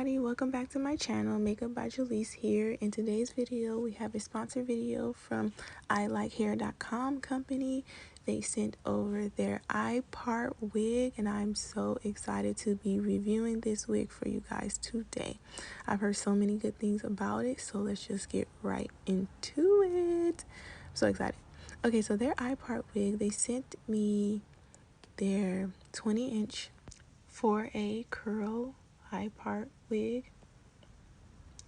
everybody, welcome back to my channel. Makeup by Jalise here. In today's video we have a sponsored video from ilikehair.com company. They sent over their iPart wig and I'm so excited to be reviewing this wig for you guys today. I've heard so many good things about it, so let's just get right into it. I'm so excited. Okay, so their iPart wig, they sent me their 20-inch 4A curl iPart wig,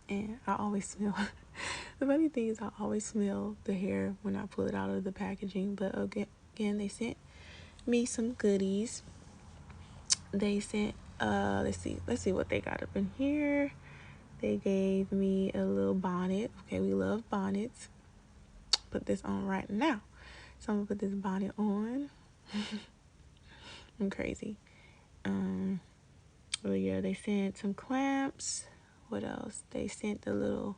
and I always smell the funny thing is I always smell the hair when I pull it out of the packaging. But again, they sent me some goodies. They sent let's see what they got up in here. They gave me a little bonnet. Okay, we love bonnets. Put this on right now, so I'm gonna put this bonnet on. I'm crazy. Oh yeah, they sent some clamps. What else? They sent a little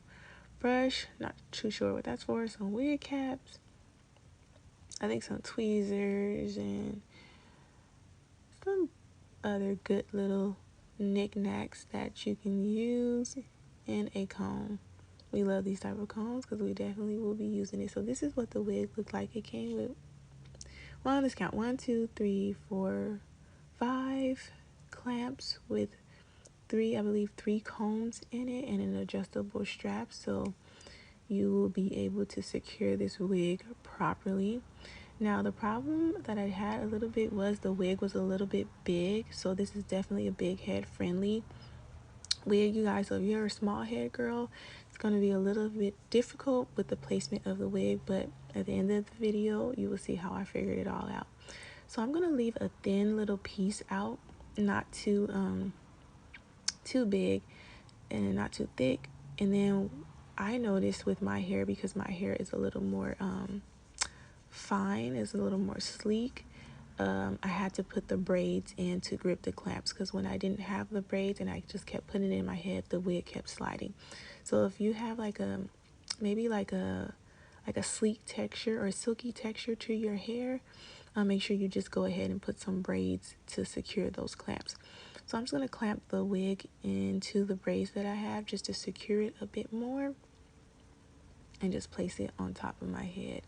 brush. Not too sure what that's for. Some wig caps. I think some tweezers and some other good little knickknacks that you can use, and a comb. We love these type of combs because we definitely will be using it. So this is what the wig looked like. It came with, well, let's count, 1, 2, 3, 4, 5 clamps with I believe 3 combs in it and an adjustable strap, so you will be able to secure this wig properly. Now the problem that I had a little bit was the wig was a little bit big, so this is definitely a big head friendly wig, you guys. So if you're a small head girl, it's going to be a little bit difficult with the placement of the wig, but at the end of the video you will see how I figured it all out. So I'm going to leave a thin little piece out, not too big and not too thick. And then I noticed with my hair, because my hair is a little more fine, it's a little more sleek, I had to put the braids in to grip the clamps, because when I didn't have the braids and I just kept putting it in my head, the wig kept sliding. So if you have like a maybe like a sleek texture or a silky texture to your hair, make sure you just go ahead and put some braids to secure those clamps. So I'm just going to clamp the wig into the braids that I have just to secure it a bit more, and just place it on top of my head.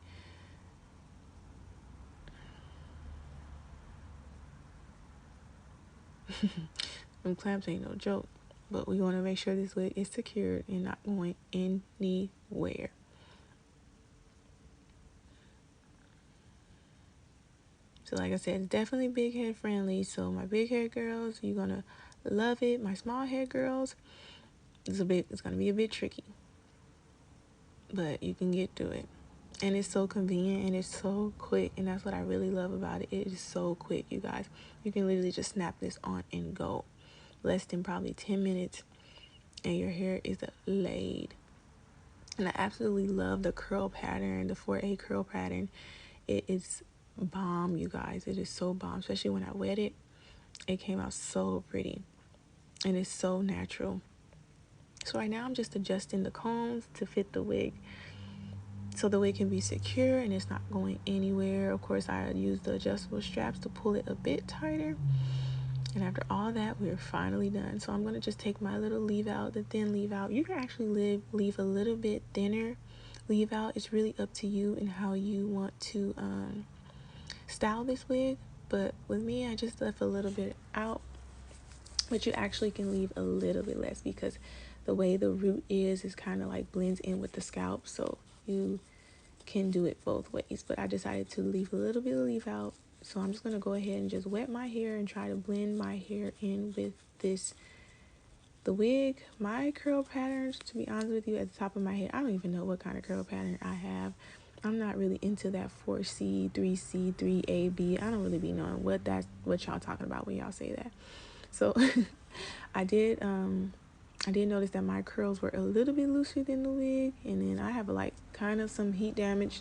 Them clamps ain't no joke, but we want to make sure this wig is secured and not going anywhere. So like I said, it's definitely big head friendly. So my big head girls, you're gonna love it. My small head girls, it's gonna be a bit tricky, but you can get through it. And it's so convenient and it's so quick, and that's what I really love about it. It is so quick, you guys. You can literally just snap this on and go. Less than probably 10 minutes and your hair is laid. And I absolutely love the curl pattern, the 4A curl pattern. It is bomb, you guys. It is so bomb, especially when I wet it. It came out so pretty and it's so natural. So right now I'm just adjusting the combs to fit the wig, so the wig can be secure and it's not going anywhere. Of course, I use the adjustable straps to pull it a bit tighter. And after all that, we're finally done. So I'm going to just take my little leave out, the thin leave out. You can actually leave a little bit thinner leave out. It's really up to you and how you want to style this wig. But with me, I just left a little bit out. But you actually can leave a little bit less, because the way the root is kind of like blends in with the scalp. So you can do it both ways. But I decided to leave a little bit of leave out. So I'm just going to go ahead and just wet my hair and try to blend my hair in with the wig. My curl patterns, to be honest with you, at the top of my head, I don't even know what kind of curl pattern I have. I'm not really into that 4C, 3C, 3AB. I don't really be knowing what y'all talking about when y'all say that. So I did notice that my curls were a little bit looser than the wig, and then I have like kind of some heat damage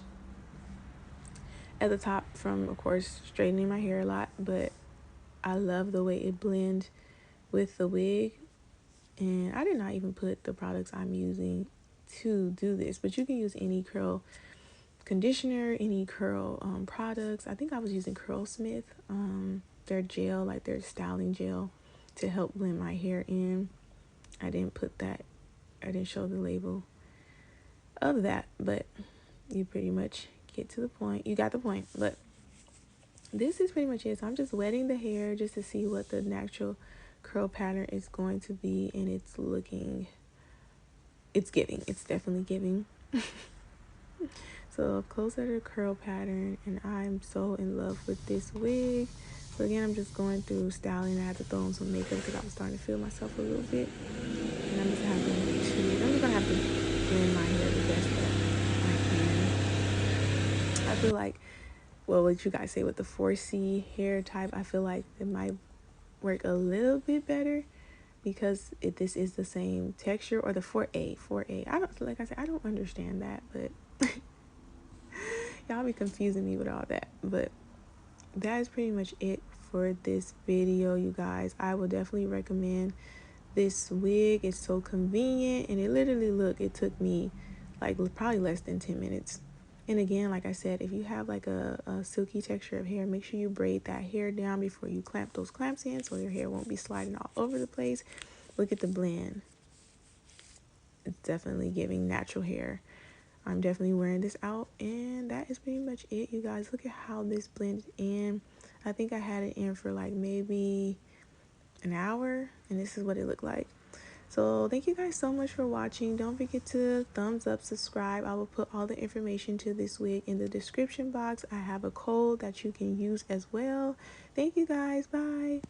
at the top from, of course, straightening my hair a lot. But I love the way it blends with the wig, and I did not even put the products I'm using to do this, but you can use any curl conditioner, any curl products. I think I was using Curlsmith, their gel, like their styling gel, to help blend my hair in. I didn't put that, I didn't show the label of that, but you pretty much get to the point. You got the point. But this is pretty much it. So I'm just wetting the hair just to see what the natural curl pattern is going to be, and it's giving. It's definitely giving. So close at her curl pattern, and I'm so in love with this wig. So again, I'm just going through styling. I had to throw on some makeup because I was starting to feel myself a little bit, and I'm just gonna have to blend my hair the best that I can. I feel like, well, what you guys say with the 4C hair type, I feel like it might work a little bit better because this is the same texture, or the 4A. I don't, like I said, I don't understand that, but y'all be confusing me with all that. But that is pretty much it for this video, you guys. I will definitely recommend this wig. It's so convenient, and it literally, look, it took me like probably less than 10 minutes. And again, like I said, if you have like a silky texture of hair, make sure you braid that hair down before you clamp those clamps in, so your hair won't be sliding all over the place. Look at the blend. It's definitely giving natural hair. I'm definitely wearing this out, and that is pretty much it, you guys. Look at how this blended in. I think I had it in for like maybe an hour, and this is what it looked like. So thank you guys so much for watching. Don't forget to thumbs up, subscribe. I will put all the information to this wig in the description box. I have a code that you can use as well. Thank you guys. Bye.